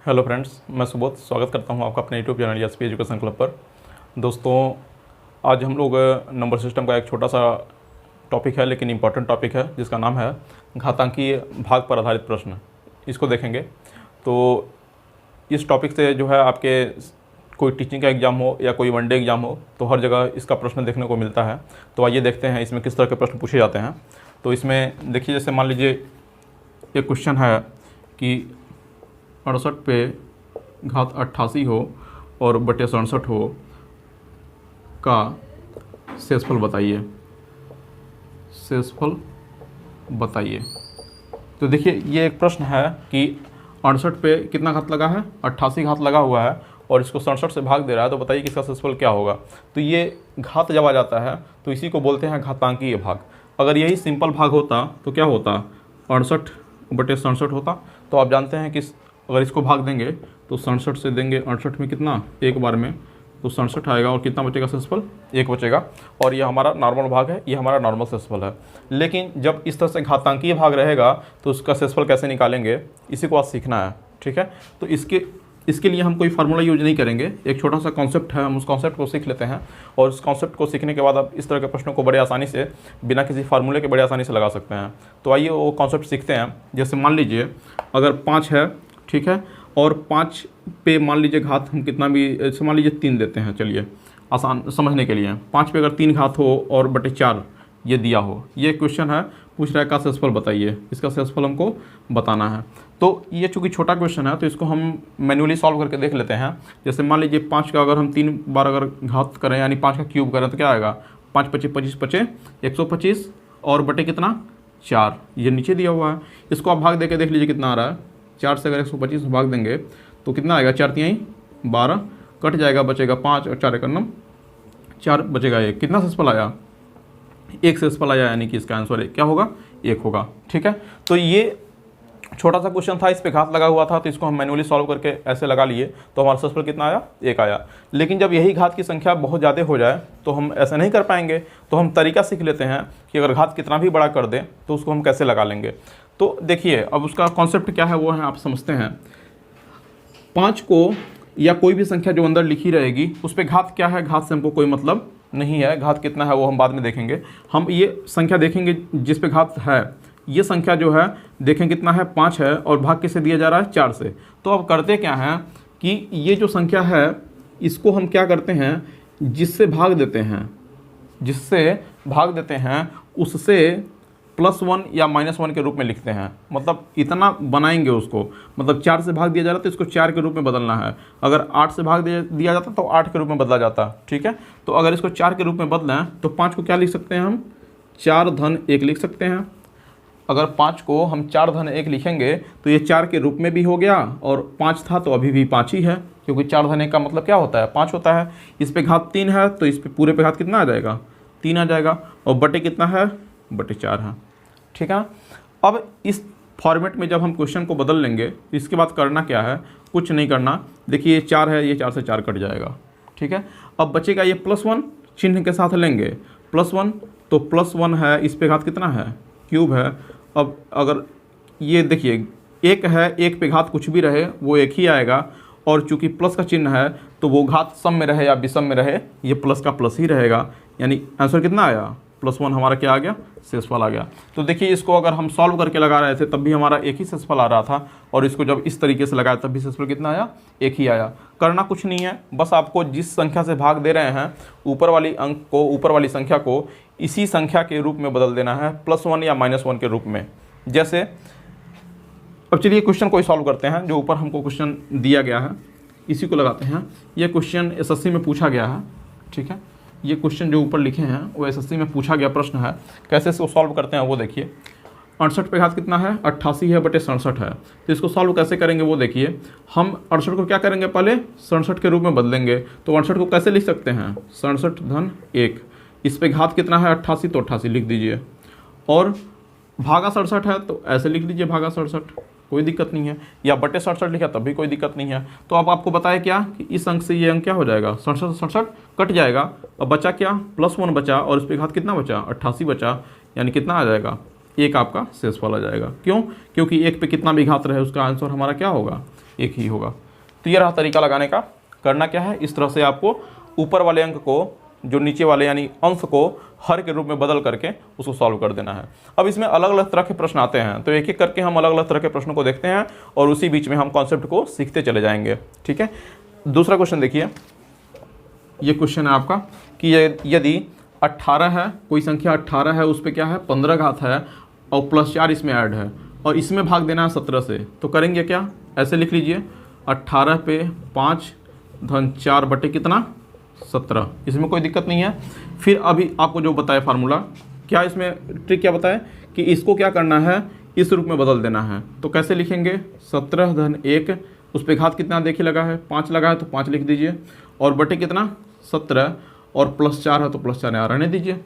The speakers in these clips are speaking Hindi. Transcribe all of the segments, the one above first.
हेलो फ्रेंड्स, मैं सुबोध स्वागत करता हूं आपका अपने YouTube channel SP education club पर। दोस्तों, आज हम लोग नंबर सिस्टम का एक छोटा सा टॉपिक है, लेकिन इम्पॉर्टेंट टॉपिक है, जिसका नाम है घातांकीय भाग पर आधारित प्रश्न। इसको देखेंगे तो इस टॉपिक से जो है आपके कोई टीचिंग का एग्ज़ाम हो या कोई वनडे एग्ज़ाम हो तो हर जगह इसका प्रश्न देखने को मिलता है। तो आइए देखते हैं इसमें किस तरह के प्रश्न पूछे जाते हैं। तो इसमें देखिए, जैसे मान लीजिए एक क्वेश्चन है कि 68 पे घात 88 हो और बटे 67 हो का शेषफल बताइए। शेषफल बताइए। तो देखिए, ये एक प्रश्न है कि 68 पे कितना घात लगा है, 88 घात लगा हुआ है और इसको 67 से भाग दे रहा है। तो बताइए कि इसका शेषफल क्या होगा। तो ये घात जब आ जाता है तो इसी को बोलते हैं घातांकीय भाग। अगर यही सिंपल भाग होता तो क्या होता, 68 बटे 67 होता। तो आप जानते हैं कि अगर इसको भाग देंगे तो 67 से देंगे 68 में कितना, एक बार में तो 67 आएगा और कितना बचेगा, शेषफल 1 बचेगा। और ये हमारा नॉर्मल भाग है, ये हमारा नॉर्मल शेषफल है। लेकिन जब इस तरह से घातांकीय भाग रहेगा तो उसका शेषफल कैसे निकालेंगे, इसी को आज सीखना है। ठीक है, तो इसके लिए हम कोई फार्मूला यूज नहीं करेंगे। एक छोटा सा कॉन्सेप्ट है, हम उस कॉन्सेप्ट को सीख लेते हैं और उस कॉन्सेप्ट को सीखने के बाद आप इस तरह के प्रश्नों को बड़े आसानी से, बिना किसी फार्मूले के बड़े आसानी से लगा सकते हैं। तो आइए वो कॉन्सेप्ट सीखते हैं। जैसे मान लीजिए अगर 5 है, ठीक है, और 5 पे मान लीजिए घात हम कितना भी, मान लीजिए 3 देते हैं। चलिए आसान समझने के लिए, 5 पे अगर 3 घात हो और बटे 4 ये दिया हो, ये क्वेश्चन है, पूछ रहा है का शेषफल बताइए। इसका शेषफल हमको बताना है। तो ये चूँकि छोटा क्वेश्चन है तो इसको हम मैन्युअली सॉल्व करके देख लेते हैं। जैसे मान लीजिए 5 का अगर हम 3 बार अगर घात करें, यानी 5 का क्यूब करें तो क्या आएगा, 5 पचे 25 पचे 125 और बटे कितना 4, ये नीचे दिया हुआ है। इसको आप भाग दे के देख लीजिए कितना आ रहा है। 4 से अगर 125 भाग देंगे तो कितना आएगा, 4 तिहाई 12, कट जाएगा, बचेगा 5 और 4 एकम 4, बचेगा 1। कितना शेषफल आया, 1 शेषफल आया, यानी कि इसका आंसर क्या होगा, 1 होगा। ठीक है, तो ये छोटा सा क्वेश्चन था, इस पे घात लगा हुआ था तो इसको हम मैन्युअली सॉल्व करके ऐसे लगा लिए तो हमारा शेषफल कितना आया, 1 आया। लेकिन जब यही घात की संख्या बहुत ज़्यादा हो जाए तो हम ऐसा नहीं कर पाएंगे। तो हम तरीका सीख लेते हैं कि अगर घात कितना भी बड़ा कर दें तो उसको हम कैसे लगा लेंगे। तो देखिए, अब उसका कॉन्सेप्ट क्या है वो है, आप समझते हैं। 5 को या कोई भी संख्या जो अंदर लिखी रहेगी उस पर घात क्या है, घात से हमको कोई मतलब नहीं है। घात कितना है वो हम बाद में देखेंगे। हम ये संख्या देखेंगे जिस पे घात है। ये संख्या जो है देखें कितना है, 5 है और भाग किससे दिया जा रहा है, 4 से। तो अब करते क्या हैं कि ये जो संख्या है इसको हम क्या करते हैं, जिससे भाग देते हैं उससे +1 या -1 के रूप में लिखते हैं। मतलब इतना बनाएंगे उसको, मतलब 4 से भाग दिया जा रहा है तो इसको 4 के रूप में बदलना है। अगर 8 से भाग दिया जाता तो 8 के रूप में बदला जाता। ठीक है, तो अगर इसको 4 के रूप में बदलें तो 5 को क्या लिख सकते हैं हम, 4-1 लिख सकते हैं। अगर 5 को हम 4-1 लिखेंगे तो ये 4 के रूप में भी हो गया और 5 था तो अभी भी 5 ही है, क्योंकि 4-1 का मतलब क्या होता है, 5 होता है। इस पे घात 3 है तो इस पे पूरे पे घात कितना आ जाएगा, 3 आ जाएगा। और बटे कितना है, बटे 4 है। ठीक है, अब इस फॉर्मेट में जब हम क्वेश्चन को बदल लेंगे तो इसके बाद करना क्या है, कुछ नहीं करना। देखिए ये 4 है, ये 4 से 4 कट जाएगा। ठीक है, अब बचेगा ये +1 चिन्ह के साथ लेंगे, +1 तो +1 है, इस पे घात कितना है, क्यूब है। अब अगर ये देखिए 1 है, 1 पे घात कुछ भी रहे वो 1 ही आएगा। और चूंकि प्लस का चिन्ह है तो वो घात सम में रहे या विषम में रहे, ये प्लस का प्लस ही रहेगा। यानी आंसर कितना आया, +1 हमारा क्या आ गया, शेषफल आ गया। तो देखिए, इसको अगर हम सॉल्व करके लगा रहे थे तब भी हमारा 1 ही शेषफल आ रहा था, और इसको जब इस तरीके से लगाया तब भी शेषफल कितना आया, 1 ही आया। करना कुछ नहीं है, बस आपको जिस संख्या से भाग दे रहे हैं ऊपर वाली अंक को, ऊपर वाली संख्या को इसी संख्या के रूप में बदल देना है, +1 या -1 के रूप में। जैसे अब चलिए क्वेश्चन को सॉल्व करते हैं। जो ऊपर हमको क्वेश्चन दिया गया है इसी को लगाते हैं। यह क्वेश्चन एसएससी में पूछा गया है। ठीक है, ये क्वेश्चन जो ऊपर लिखे हैं वो एसएससी में पूछा गया प्रश्न है। कैसे इसको सॉल्व करते हैं वो देखिए। 68 पे घात कितना है, 88 है बटे 67 है। तो इसको सॉल्व कैसे करेंगे वो देखिए। हम 68 को क्या करेंगे, पहले 67 के रूप में बदलेंगे। तो 68 को कैसे लिख सकते हैं, 67-1। इस पे घात कितना है, 88, तो 88 लिख दीजिए। और भागा 67 है तो ऐसे लिख लीजिए, भागा 67, कोई दिक्कत नहीं है। या बटे 67 लिखा तब भी कोई दिक्कत नहीं है। तो अब आपको बताया क्या कि इस अंक से ये अंक क्या हो जाएगा, 67 कट जाएगा। अब बचा क्या, +1 बचा और इस पे घात कितना बचा, 88 बचा। यानी कितना आ जाएगा, 1 आपका शेषफल आ जाएगा। क्यों, क्योंकि 1 पे कितना भी घात रहे उसका आंसर हमारा क्या होगा, एक ही होगा। तो ये रहा तरीका लगाने का। करना क्या है, इस तरह से आपको ऊपर वाले अंक को जो नीचे वाले यानी अंश को हर के रूप में बदल करके उसको सॉल्व कर देना है। अब इसमें अलग अलग तरह के प्रश्न आते हैं, तो एक एक करके हम अलग अलग तरह के प्रश्नों को देखते हैं और उसी बीच में हम कॉन्सेप्ट को सीखते चले जाएंगे। ठीक है, दूसरा क्वेश्चन देखिए, ये क्वेश्चन है आपका कि यदि 18 है, कोई संख्या 18 है, उस पर क्या है 15 घात है और +4 इसमें ऐड है और इसमें भाग देना है 17 से, तो करेंगे क्या, ऐसे लिख लीजिए 18 पे 5 धन 4 बटे कितना 17, इसमें कोई दिक्कत नहीं है। फिर अभी आपको जो बताया फार्मूला, क्या इसमें ट्रिक क्या बताया कि इसको क्या करना है, इस रूप में बदल देना है। तो कैसे लिखेंगे, 17 धन 1, उस पर घात कितना देखिए लगा है 5 लगा है तो 5 लिख दीजिए और बटे कितना 17 और +4 है तो +4 यहाँ रहने दीजिए।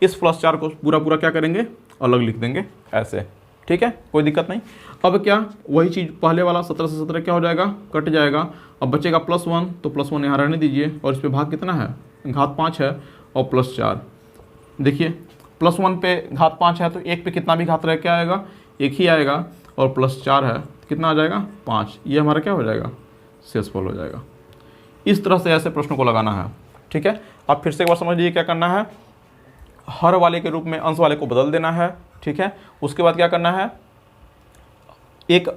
इस +4 को पूरा पूरा क्या करेंगे, अलग लिख देंगे ऐसे। ठीक है, कोई दिक्कत नहीं। अब क्या, वही चीज़ पहले वाला 17 से 17 क्या हो जाएगा, कट जाएगा। अब बचेगा +1, तो +1 यहाँ रहने दीजिए और इस पे भाग कितना है, घात 5 है और +4। देखिए +1 पे घात 5 है तो 1 पे कितना भी घात रह क्या आएगा, 1 ही आएगा और +4 है कितना आ जाएगा 5, ये हमारा क्या हो जाएगा, शेषफल हो जाएगा। इस तरह से ऐसे प्रश्नों को लगाना है। ठीक है, अब फिर से एक बार समझ लीजिए क्या करना है, हर वाले के रूप में अंश वाले को बदल देना है। ठीक है, उसके बाद क्या करना है, एक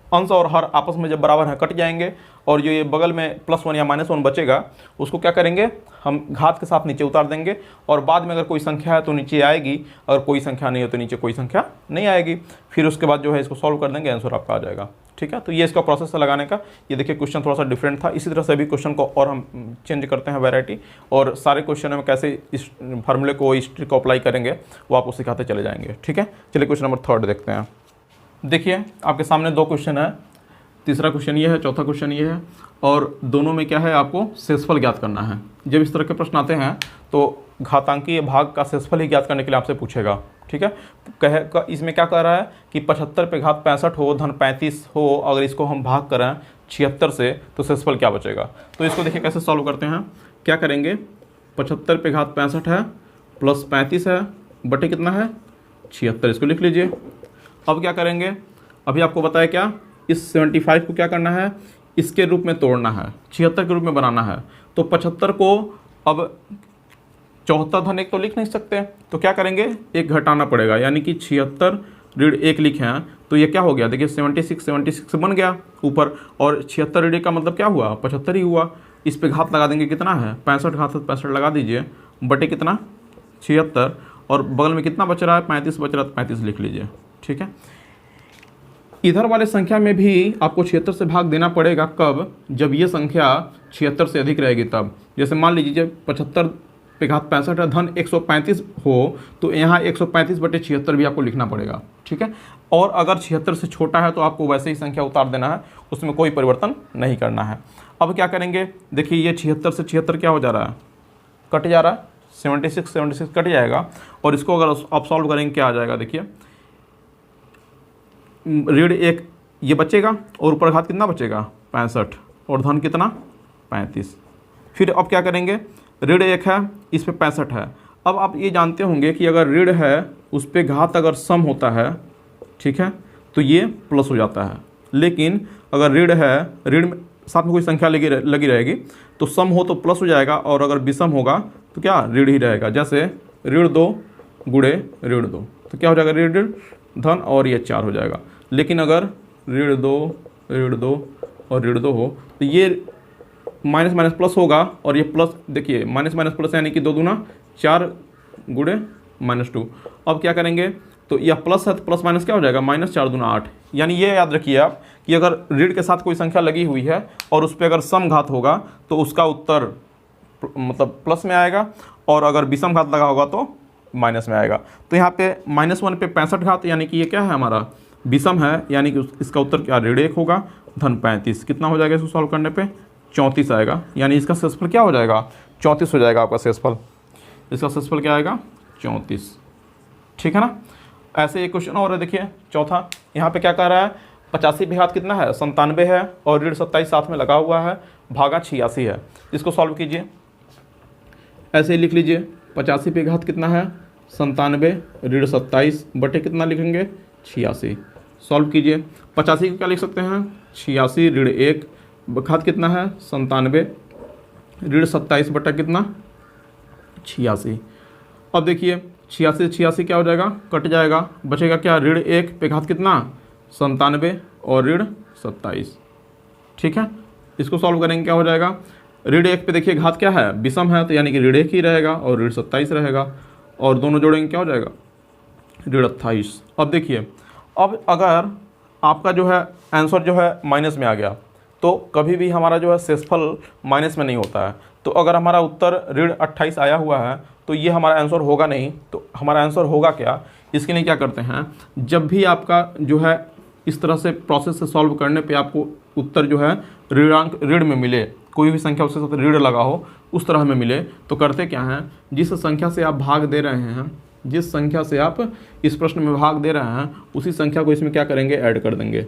अंश और हर आपस में जब बराबर है कट जाएंगे और जो ये बगल में +1 या -1 बचेगा उसको क्या करेंगे, हम घात के साथ नीचे उतार देंगे और बाद में अगर कोई संख्या है तो नीचे आएगी, अगर कोई संख्या नहीं है तो नीचे कोई संख्या नहीं आएगी। फिर उसके बाद जो है इसको सॉल्व कर देंगे, आंसर आपका आ जाएगा। ठीक है, तो ये इसका प्रोसेस है लगाने का। ये देखिए क्वेश्चन थोड़ा सा डिफरेंट था, इसी तरह से भी क्वेश्चन को और हम चेंज करते हैं वैरायटी, और सारे क्वेश्चन में कैसे इस फार्मूले को, इस ट्रिक को अप्लाई करेंगे वो आपको सिखाते चले जाएंगे। ठीक है, चलिए क्वेश्चन नंबर 3 देखते हैं। देखिए आपके सामने 2 क्वेश्चन है, तीसरा क्वेश्चन ये है, चौथा क्वेश्चन ये है, और दोनों में क्या है, आपको शेषफल ज्ञात करना है। जब इस तरह के प्रश्न आते हैं तो घातांकीय भाग का शेषफल ही ज्ञात करने के लिए आपसे पूछेगा। ठीक है, इसमें क्या कह रहा है कि 75 पे घात 65 हो धन 35 हो, अगर इसको हम भाग करें 76 से तो शेषफल क्या बचेगा। तो इसको देखिए कैसे सॉल्व करते हैं। क्या करेंगे, 75 पे घात 65 है प्लस 35 है बटे कितना है 76, इसको लिख लीजिए। अब क्या करेंगे, अभी आपको बताया क्या, इस 75 को क्या करना है, इसके रूप में तोड़ना है, 76 के रूप में बनाना है। तो 75 को अब 74 धन 1 तो लिख नहीं सकते, तो क्या करेंगे, एक घटाना पड़ेगा, यानी कि 76 ऋण 1 लिखे हैं तो ये क्या हो गया, देखिए 76 बन गया ऊपर, और 76 ऋण 1 का मतलब क्या हुआ, 75 ही हुआ। इस पे घात लगा देंगे, कितना है 65 घात 65 लगा दीजिए बटे कितना 76, और बगल में कितना बच रहा है 35 बच रहा है, 35 लिख लीजिए। ठीक है, इधर वाले संख्या में भी आपको 76 से भाग देना पड़ेगा, कब, जब ये संख्या 76 से अधिक रहेगी तब। जैसे मान लीजिए 75 पे घात 65 है धन 135 हो, तो यहाँ 135 बटे 76 भी आपको लिखना पड़ेगा। ठीक है, और अगर 76 से छोटा है तो आपको वैसे ही संख्या उतार देना है, उसमें कोई परिवर्तन नहीं करना है। अब क्या करेंगे, देखिए ये 76 से 76 क्या हो जा रहा है, कट जा रहा है, 76 कट जाएगा, और इसको अगर आप सॉल्व करेंगे क्या आ जाएगा, देखिए ऋण 1 ये बचेगा और ऊपर घात कितना बचेगा 65 और धन कितना 35। फिर अब क्या करेंगे, ऋण 1 है, इस पे 65 है। अब आप ये जानते होंगे कि अगर ऋण है उस पे घात अगर सम होता है, ठीक है, तो ये प्लस हो जाता है, लेकिन अगर ऋण है, ऋण में साथ में कोई संख्या लगी रहेगी तो सम हो तो प्लस हो जाएगा, और अगर विषम होगा तो क्या ऋण ही रहेगा। जैसे ऋण 2 गुणे ऋण 2 तो क्या हो जाएगा, ऋण धन और ये 4 हो जाएगा। लेकिन अगर ऋण 2 और ऋण 2 हो तो ये माइनस माइनस प्लस होगा, और ये प्लस, देखिए माइनस माइनस प्लस यानी कि 2 दूना 4 गुणे -2। अब क्या करेंगे, तो यह प्लस है तो प्लस माइनस क्या हो जाएगा, -4 दूना 8। यानी ये याद रखिए आप कि अगर ऋण के साथ कोई संख्या लगी हुई है और उस पर अगर सम घात होगा तो उसका उत्तर मतलब प्लस में आएगा, और अगर विषम घात लगा होगा तो माइनस में आएगा। तो यहाँ पे -1 पे 65 घात, यानी कि ये क्या है हमारा विषम है, यानी कि इसका उत्तर क्या ऋण 1 होगा धन 35, कितना हो जाएगा इसको सॉल्व करने पे 34 आएगा। यानी इसका शेषफल क्या हो जाएगा 34 हो जाएगा आपका शेषफल, इसका शेषफल क्या आएगा 34। ठीक है ना। ऐसे एक क्वेश्चन और है, देखिए चौथा, यहाँ पे क्या कह रहा है, 85 पे घात कितना है 97 है, और ऋण 27 साथ में लगा हुआ है, भागा 86 है। इसको सॉल्व कीजिए, ऐसे ही लिख लीजिए 85 पे घात कितना है 97 ऋण 27 बटे कितना लिखेंगे 86, सॉल्व कीजिए। 85 को क्या लिख सकते हैं, 86 ऋण 1, घात कितना है 97, ऋण 27 बटा कितना 86। अब देखिए 86 क्या हो जाएगा, कट जाएगा, बचेगा क्या, ऋण 1 पे घात कितना 97 और ऋण 27। ठीक है, इसको सॉल्व करेंगे क्या हो जाएगा, ऋण 1 पे देखिए घात क्या है, विषम है, तो यानी कि ऋण 1 ही रहेगा और ऋण 27 रहेगा, और दोनों जोड़ेंगे क्या हो जाएगा, ऋण 28। अब देखिए, अब अगर आपका जो है आंसर जो है माइनस में आ गया, तो कभी भी हमारा जो है शेषफल माइनस में नहीं होता है। तो अगर हमारा उत्तर ऋण 28 आया हुआ है तो ये हमारा आंसर होगा नहीं। तो हमारा आंसर होगा क्या, इसके लिए क्या करते हैं, जब भी आपका जो है इस तरह से प्रोसेस से सॉल्व करने पे आपको उत्तर जो है ऋणांक ऋण में मिले, कोई भी संख्या उसके साथ ऋण लगा हो उस तरह में मिले, तो करते क्या हैं, जिस संख्या से आप भाग दे रहे हैं, जिस संख्या से आप इस प्रश्न में भाग दे रहे हैं उसी संख्या को इसमें क्या करेंगे, ऐड कर देंगे।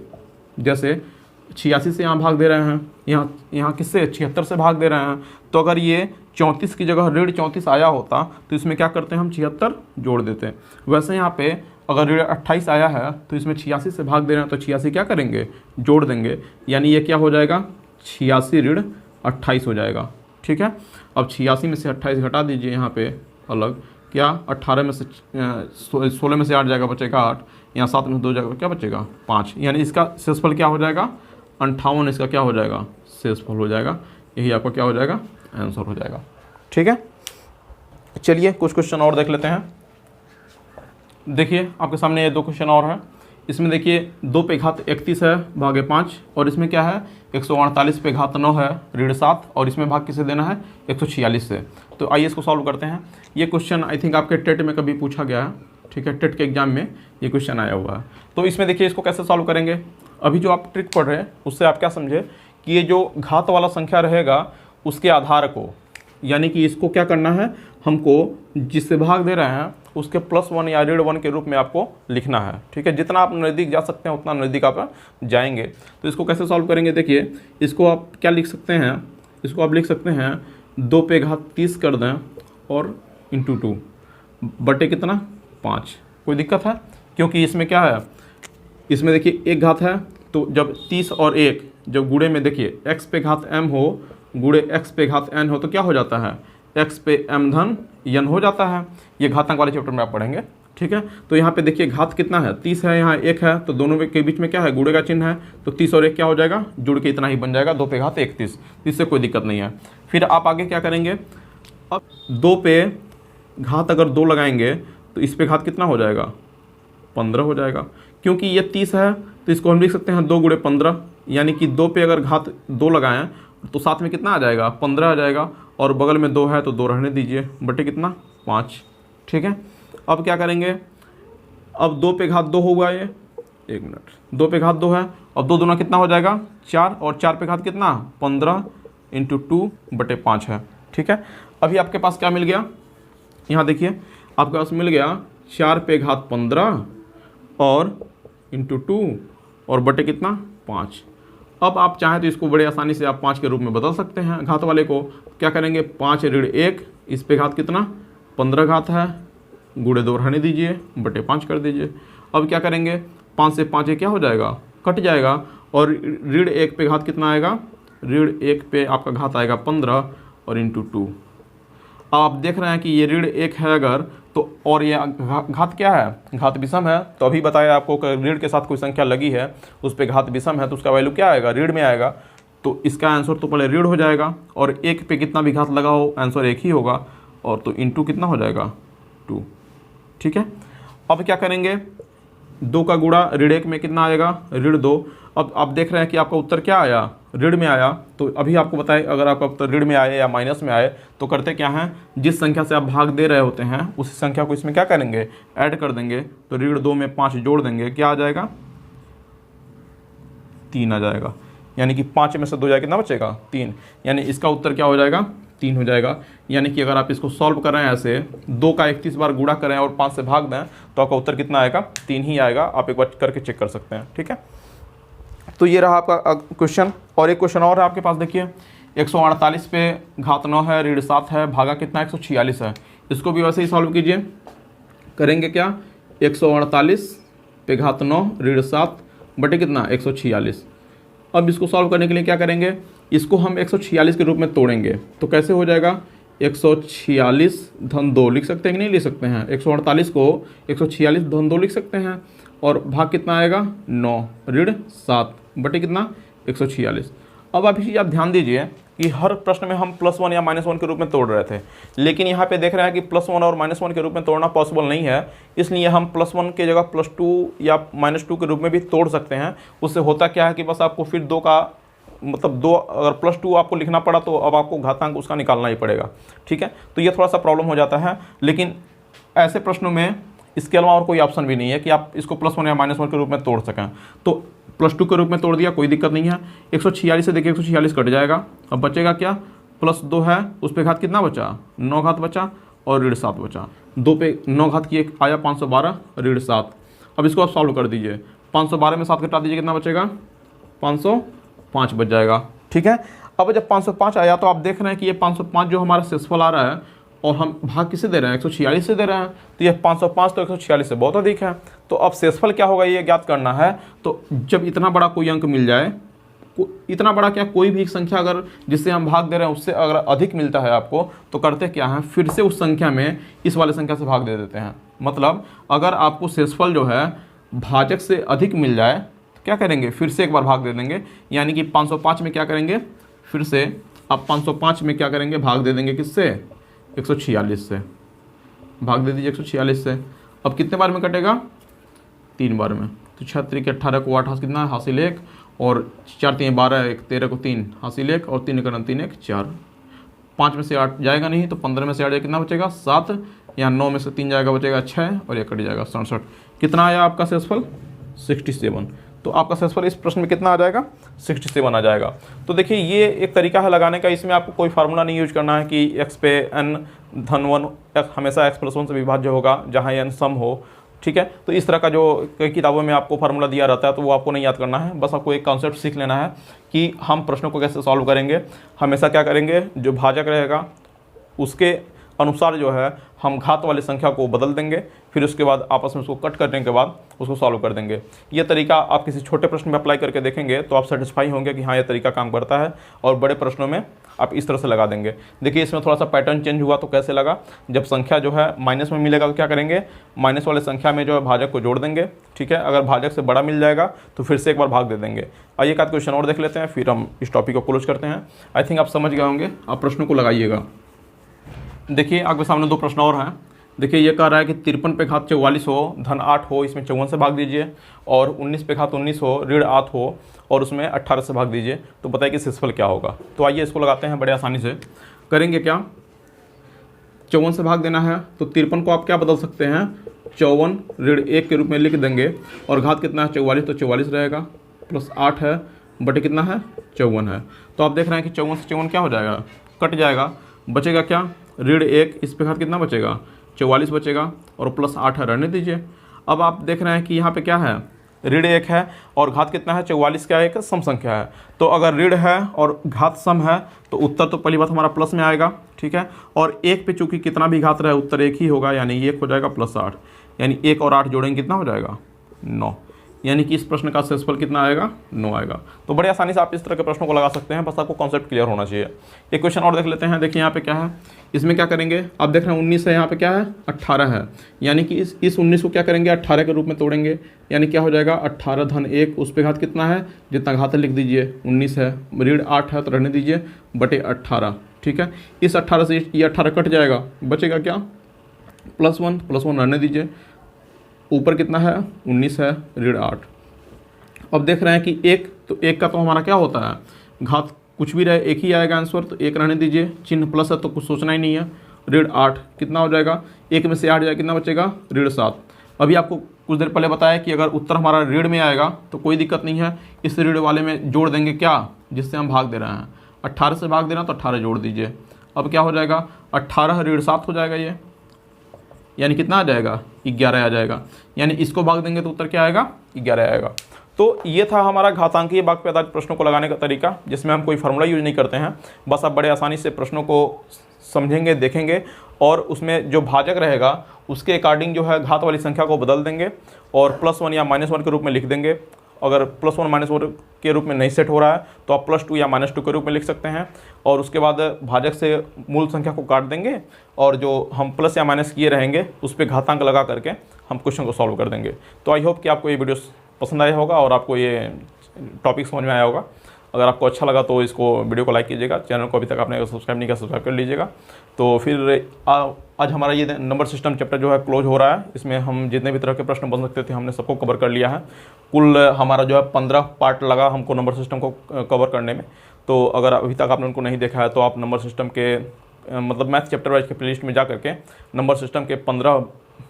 जैसे 86 से यहाँ भाग दे रहे हैं, यहाँ किससे 76 से भाग दे रहे हैं, तो अगर ये 34 की जगह ऋण 34 आया होता तो इसमें क्या करते हैं, हम 76 जोड़ देते हैं। वैसे यहाँ पे अगर ऋण 28 आया है तो इसमें 86 से भाग दे रहे हैं, तो 86 क्या करेंगे, जोड़ देंगे, यानी ये क्या हो जाएगा 86 ऋण 28 हो जाएगा। ठीक है, अब 86 में से 28 घटा दीजिए, यहाँ पे अलग क्या, 18 में से 16 में से 8 जाएगा, बचेगा 8, यहाँ 7 में से 2 जाएगा, क्या बचेगा 5, यानी इसका शेषफल क्या हो जाएगा 58, इसका क्या हो जाएगा शेषफल हो जाएगा, यही आपका क्या हो जाएगा आंसर हो जाएगा। ठीक है, चलिए कुछ क्वेश्चन और देख लेते हैं। देखिए आपके सामने ये 2 क्वेश्चन और है। इसमें देखिए 2 पे घात 31 है भागे 5, और इसमें क्या है 148 पे घात 9 है ऋण 7, और इसमें भाग किसे देना है 146 से। तो आइए इसको सॉल्व करते हैं। ये क्वेश्चन आई थिंक आपके टेट में कभी पूछा गया है। ठीक है, टेट के एग्जाम में ये क्वेश्चन आया हुआ है। तो इसमें देखिए इसको कैसे सॉल्व करेंगे, अभी जो आप ट्रिक पढ़ रहे हैं उससे आप क्या समझे कि ये जो घात वाला संख्या रहेगा उसके आधार को, यानी कि इसको क्या करना है, हमको जिससे भाग दे रहे हैं उसके +1 या ऋण 1 के रूप में आपको लिखना है। ठीक है, जितना आप नज़दीक जा सकते हैं उतना नज़दीक आप जाएंगे। तो इसको कैसे सॉल्व करेंगे, देखिए इसको आप क्या लिख सकते हैं, इसको आप लिख सकते हैं 2 पे घात 30 कर दें और इंटू 2 बटे कितना 5। कोई दिक्कत है, क्योंकि इसमें क्या है, इसमें देखिए एक घात है, तो जब 30 और 1 जब गुणे में देखिए x पे घात m हो गुणे x पे घात n हो तो क्या हो जाता है, x पे m धन n हो जाता है। ये घातांक वाले चैप्टर में आप पढ़ेंगे। ठीक है, तो यहाँ पे देखिए घात कितना है 30 है, यहाँ 1 है, तो दोनों के बीच में क्या है गुणे का चिन्ह है, तो 30 और 1 क्या हो जाएगा, जुड़ के इतना ही बन जाएगा 2 पे घात 31। इससे कोई दिक्कत नहीं है। फिर आप आगे क्या करेंगे, अब 2 पे घात अगर 2 लगाएंगे तो इस पे घात कितना हो जाएगा 15 हो जाएगा। क्योंकि ये 30 है तो इसको हम लिख सकते हैं 2 गुणे 15, यानी कि 2 पे अगर घात 2 लगाएं तो साथ में कितना आ जाएगा 15 आ जाएगा, और बगल में 2 है तो 2 रहने दीजिए, बटे कितना 5। ठीक है, अब क्या करेंगे, अब 2 पे घात 2 होगा, ये 1 मिनट, 2 पे घात 2 है, अब 2 दूना कितना हो जाएगा 4, और 4 पे घात कितना 15 इंटू 2 बटे 5 है। ठीक है, अभी आपके पास क्या मिल गया, यहाँ देखिए आपके पास मिल गया 4 पे घात 15 और इंटू 2 और बटे कितना 5। अब आप चाहें तो इसको बड़े आसानी से आप 5 के रूप में बदल सकते हैं घात वाले को। क्या करेंगे, 5 ऋण 1, इस पे घात कितना 15 घात है, गुणे 2 रहने दीजिए, बटे 5 कर दीजिए। अब क्या करेंगे, 5 से 5 क्या हो जाएगा, कट जाएगा, और ऋण 1 पे घात कितना आएगा, ऋण 1 पे आपका घात आएगा 15 और इंटू 2। आप देख रहे हैं कि ये ऋण 1 है अगर, तो और ये घात क्या है, घात विषम है। तो अभी बताया आपको कि ऋण के साथ कोई संख्या लगी है उस पर घात विषम है तो उसका वैल्यू क्या आएगा, ऋण में आएगा। तो इसका आंसर तो पहले ऋण हो जाएगा, और 1 पे कितना भी घात लगा हो आंसर 1 ही होगा, और तो इंटू कितना हो जाएगा 2। ठीक है, अब क्या करेंगे, 2 का गुणा ऋण 1 में कितना आएगा, ऋण 2। अब आप देख रहे हैं कि आपका उत्तर क्या आया, ऋण में आया। तो अभी आपको बताएं अगर आपका उत्तर ऋण में आए या माइनस में आए तो करते क्या हैं, जिस संख्या से आप भाग दे रहे होते हैं उसी संख्या को इसमें क्या करेंगे, ऐड कर देंगे। तो ऋण 2 में 5 जोड़ देंगे, क्या आ जाएगा 3 आ जाएगा, यानी कि 5 में से 2 जाए कितना बचेगा 3, यानी इसका उत्तर क्या हो जाएगा 3 हो जाएगा। यानी कि अगर आप इसको सॉल्व करें ऐसे 2 का 31 बार गुणा करें और 5 से भाग दें तो आपका उत्तर कितना आएगा 3 ही आएगा। आप एक बार करके चेक कर सकते हैं। ठीक है, तो ये रहा आपका क्वेश्चन। और एक क्वेश्चन और है आपके पास, देखिए 148 पे घात 9 है ऋण 7 है, भागा कितना 146 है। इसको भी वैसे ही सॉल्व कीजिए। करेंगे क्या, 148 पे घात 9 ऋण 7 बटे कितना 146। अब इसको सॉल्व करने के लिए क्या करेंगे, इसको हम 146 के रूप में तोड़ेंगे। तो कैसे हो जाएगा, 146 धन 2 लिख सकते हैं कि नहीं लिख सकते हैं, 148 को 146 धन 2 लिख सकते हैं, और भाग कितना आएगा 9 ऋण 7 बटे कितना 146। अब आप चीज़ आप ध्यान दीजिए कि हर प्रश्न में हम +1 या -1 के रूप में तोड़ रहे थे, लेकिन यहाँ पे देख रहे हैं कि +1 और -1 के रूप में तोड़ना पॉसिबल नहीं है, इसलिए हम +1 के जगह +2 या -2 के रूप में भी तोड़ सकते हैं। उससे होता क्या है कि बस आपको फिर 2 का मतलब 2 अगर +2 आपको लिखना पड़ा तो अब आपको घातांक उसका निकालना ही पड़ेगा, ठीक है। तो ये थोड़ा सा प्रॉब्लम हो जाता है, लेकिन ऐसे प्रश्नों में इसके अलावा और कोई ऑप्शन भी नहीं है कि आप इसको +1 या -1 के रूप में तोड़ सकें। तो +2 के रूप में तोड़ दिया, कोई दिक्कत नहीं है। 146 से देखिए 146 कट जाएगा, अब बचेगा क्या, +2 है, उस पे घात कितना बचा 9 घात बचा और ऋण 7 बचा। 2 पे 9 घात की एक आया 512 ऋण 7। अब इसको आप सॉल्व कर दीजिए, 512 में 7 घटा दीजिए, कितना बचेगा 505 बच जाएगा, ठीक है। अब जब 505 आया तो आप देख रहे हैं कि ये 505 जो हमारा शेषफल आ रहा है और हम भाग किसे दे रहे हैं 146 से दे रहे हैं, तो ये 505 तो 146 से बहुत अधिक है। तो अब शेषफल क्या होगा ये ज्ञात करना है। तो जब इतना बड़ा कोई अंक मिल जाए, इतना बड़ा क्या कोई भी एक संख्या अगर जिससे हम भाग दे रहे हैं उससे अगर अधिक मिलता है आपको, तो करते क्या है फिर से उस संख्या में इस वाले संख्या से भाग दे देते हैं। मतलब अगर आपको शेषफल जो है भाजक से अधिक मिल जाए तो क्या करेंगे, फिर से एक बार भाग दे देंगे। यानी कि 505 में क्या करेंगे, फिर से आप 505 में क्या करेंगे, भाग दे देंगे किससे 146 से, भाग दे दीजिए 146 से। अब कितने बार में कटेगा 3 बार में। तो 6 3 18 को 8 कितना है हासिल 1, और 4 3 12 1 13 को 3 हासिल 1, और 3 1 3 1 4। 5 में से 8 जाएगा नहीं, तो 15 में से 8 जाएगा, कितना बचेगा 7, या 9 में से 3 जाएगा बचेगा 6, और ये कट जाएगा 67। कितना आया आपका शेषफल 67। तो आपका शेषफल इस प्रश्न में कितना आ जाएगा 67 आ जाएगा। तो देखिए ये एक तरीका है लगाने का, इसमें आपको कोई फार्मूला नहीं यूज करना है कि x पे n धन 1 हमेशा x+1 से विभाज्य होगा जहाँ n सम हो, ठीक है। तो इस तरह का जो कई किताबों में आपको फार्मूला दिया रहता है तो वो आपको नहीं याद करना है, बस आपको एक कॉन्सेप्ट सीख लेना है कि हम प्रश्नों को कैसे सॉल्व करेंगे। हमेशा क्या करेंगे, जो भाजक रहेगा उसके अनुसार जो है हम घात वाली संख्या को बदल देंगे, फिर उसके बाद आपस में उसको कट करने के बाद उसको सॉल्व कर देंगे। ये तरीका आप किसी छोटे प्रश्न में अप्लाई करके देखेंगे तो आप सेटिस्फाई होंगे कि हाँ ये तरीका काम करता है, और बड़े प्रश्नों में आप इस तरह से लगा देंगे। देखिए इसमें थोड़ा सा पैटर्न चेंज हुआ, तो कैसे लगा, जब संख्या जो है माइनस में मिलेगा तो क्या करेंगे, माइनस वाले संख्या में जो है भाजक को जोड़ देंगे, ठीक है। अगर भाजक से बड़ा मिल जाएगा तो फिर से एक बार भाग दे देंगे। आइए एक आध क्वेश्चन और देख लेते हैं, फिर हम इस टॉपिक को क्लोज करते हैं। आई थिंक आप समझ गए होंगे, आप प्रश्नों को लगाइएगा। देखिए आपके सामने 2 प्रश्न और हैं। देखिए ये कह रहा है कि 53 पे घात 44 हो, धन 8 हो, इसमें 54 से भाग दीजिए, और 19 पे घात 19 हो, ऋण 8 हो, और उसमें 18 से भाग दीजिए, तो बताइए कि शेषफल क्या होगा। तो आइए इसको लगाते हैं, बड़े आसानी से करेंगे। क्या 54 से भाग देना है, तो 53 को आप क्या बदल सकते हैं 54 ऋण 1 के रूप में लिख देंगे, और घात कितना है 44, तो 44 रहेगा, प्लस 8 है बटे कितना है 54 है। तो आप देख रहे हैं कि 54 से 54 क्या हो जाएगा, कट जाएगा, बचेगा क्या ऋण 1, इस पे घात कितना बचेगा 44 बचेगा, और प्लस 8 है, रहने दीजिए। अब आप देख रहे हैं कि यहाँ पे क्या है ऋण 1 है और घात कितना है 44, क्या है एक सम संख्या है। तो अगर ऋण है और घात सम है तो उत्तर तो पहली बात हमारा प्लस में आएगा, ठीक है। और 1 पे चूंकि कितना भी घात रहे उत्तर 1 ही होगा, यानी 1 हो जाएगा प्लस 8, यानी 1 और 8 जोड़ेंगे कितना हो जाएगा 9, यानी कि इस प्रश्न का शेषफल कितना आएगा 9 आएगा। तो बड़े आसानी से आप इस तरह के प्रश्नों को लगा सकते हैं, बस आपको कॉन्सेप्ट क्लियर होना चाहिए। एक क्वेश्चन और देख लेते हैं। देखिए यहाँ पे क्या है, इसमें क्या करेंगे, आप देख रहे हैं 19 है, यहाँ पे क्या है 18 है, यानी कि इस 19 को क्या करेंगे 18 के रूप में तोड़ेंगे, यानी क्या हो जाएगा 18 धन 1, उस पे घात कितना है जितना घात है लिख दीजिए, 19 है, ऋण 8 है तो रहने दीजिए, बटे 18, ठीक है। इस 18 से ये 18 कट जाएगा, बचेगा क्या +1 रहने दीजिए, ऊपर कितना है 19 है, ऋण 8। अब देख रहे हैं कि 1, तो 1 का तो हमारा क्या होता है घात कुछ भी रहे 1 ही आएगा आंसर, तो 1 रहने दीजिए, चिन्ह प्लस है तो कुछ सोचना ही नहीं है। ऋण 8 कितना हो जाएगा, 1 में से 8 जाएगा, कितना बचेगा ऋण 7। अभी आपको कुछ देर पहले बताया कि अगर उत्तर हमारा ऋण में आएगा तो कोई दिक्कत नहीं है, इस ऋण वाले में जोड़ देंगे क्या जिससे हम भाग दे रहे हैं, 18 से भाग दे रहे हैं तो 18 जोड़ दीजिए। अब क्या हो जाएगा 18 ऋण 7 हो जाएगा ये, यानी कितना आ जाएगा 11 आ जाएगा, यानी इसको भाग देंगे तो उत्तर क्या आएगा 11 आएगा। तो ये था हमारा घातांकीय भाग पे आधारित प्रश्नों को लगाने का तरीका, जिसमें हम कोई फार्मूला यूज नहीं करते हैं, बस आप बड़े आसानी से प्रश्नों को समझेंगे, देखेंगे, और उसमें जो भाजक रहेगा उसके अकॉर्डिंग जो है घात वाली संख्या को बदल देंगे, और +1 या -1 के रूप में लिख देंगे। अगर +1 -1 के रूप में नहीं सेट हो रहा है तो आप +2 या -2 के रूप में लिख सकते हैं। और उसके बाद भाजक से मूल संख्या को काट देंगे और जो हम प्लस या माइनस किए रहेंगे उस पर घातांक लगा करके हम क्वेश्चन को सॉल्व कर देंगे। तो आई होप कि आपको ये वीडियो पसंद आया होगा और आपको ये टॉपिक समझ में आया होगा। अगर आपको अच्छा लगा तो इसको वीडियो को लाइक कीजिएगा, चैनल को अभी तक आपने सब्सक्राइब नहीं किया सब्सक्राइब कर लीजिएगा। तो फिर आज हमारा ये नंबर सिस्टम चैप्टर जो है क्लोज हो रहा है। इसमें हम जितने भी तरह के प्रश्न बन सकते थे हमने सबको कवर कर लिया है। कुल हमारा जो है 15 पार्ट लगा हमको नंबर सिस्टम को कवर करने में। तो अगर अभी तक आपने उनको नहीं देखा है तो आप नंबर सिस्टम के मतलब मैथ चैप्टर वाइज के प्लेलिस्ट में जा करके नंबर सिस्टम के 15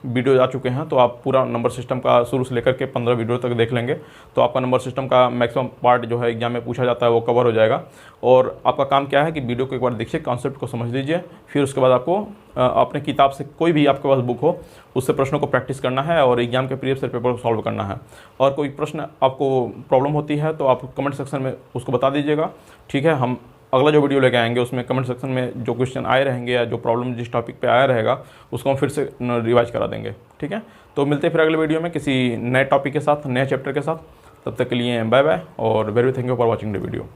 वीडियो आ चुके हैं। तो आप पूरा नंबर सिस्टम का शुरू से लेकर के 15 वीडियो तक देख लेंगे तो आपका नंबर सिस्टम का मैक्सिमम पार्ट जो है एग्जाम में पूछा जाता है वो कवर हो जाएगा। और आपका काम क्या है कि वीडियो को एक बार देखिए, कॉन्सेप्ट को समझ लीजिए, फिर उसके बाद आपको अपने किताब से कोई भी आपके पास बुक हो उससे प्रश्नों को प्रैक्टिस करना है और एग्जाम के प्रीवियस ईयर पेपर को सॉल्व करना है। और कोई प्रश्न आपको प्रॉब्लम होती है तो आप कमेंट सेक्शन में उसको बता दीजिएगा, ठीक है। हम अगला जो वीडियो लेके आएंगे उसमें कमेंट सेक्शन में जो क्वेश्चन आए रहेंगे या जो प्रॉब्लम जिस टॉपिक पे आया रहेगा उसको हम फिर से रिवाइज करा देंगे, ठीक है। तो मिलते हैं फिर अगले वीडियो में किसी नए टॉपिक के साथ, नए चैप्टर के साथ। तब तक के लिए बाय बाय और very thank you for watching the video.